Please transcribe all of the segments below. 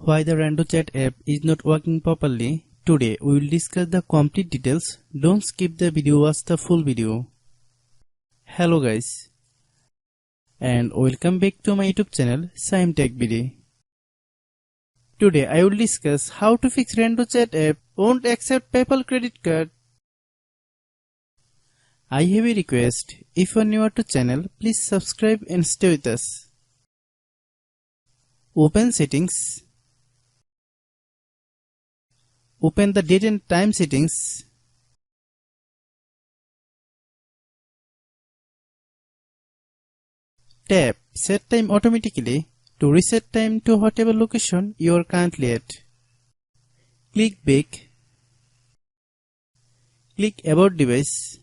Why the RandoChat app is not working properly? Today we will discuss the complete details. Don't skip the video, watch the full video. Hello guys, and welcome back to my YouTube channel Shaem Tech Video. Today I will discuss how to fix RandoChat app won't accept PayPal credit card. I have a request. If you are new to channel, please subscribe and stay with us. Open settings. Open the date and time settings. Tap Set Time Automatically to reset time to whatever location you are currently at. Click Back. Click About Device.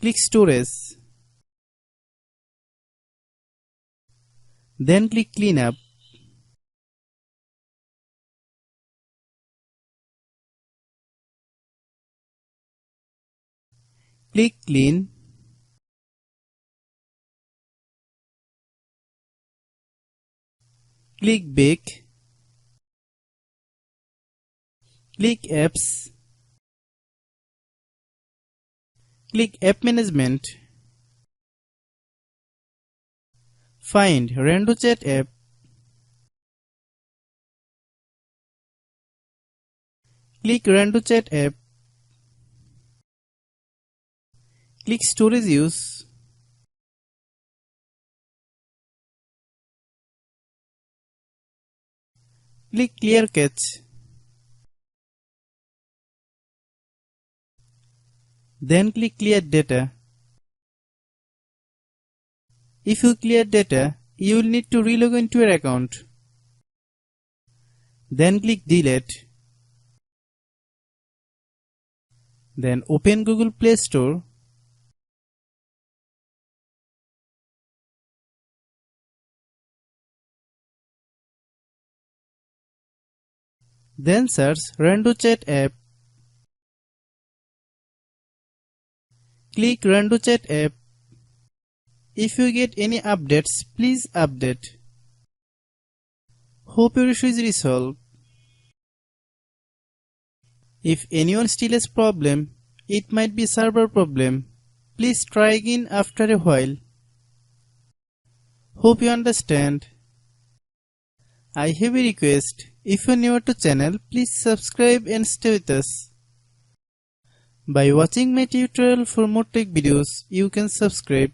Click Storage. Then click Cleanup. Click Clean. Click Back. Click Apps. Click App Management. Find RandoChat app. Click RandoChat app. Click Storage Use. Click Clear Cache. Then click Clear Data. If you clear data, you will need to relog into your account. Then click Delete. Then open Google Play Store. Then search RandoChat app. Click RandoChat app. If you get any updates, please update. Hope your issue is resolved. If anyone still has problem, it might be server problem. Please try again after a while. Hope you understand. I have a request. If you are new to channel, please subscribe and stay with us. By watching my tutorial for more tech videos, you can subscribe.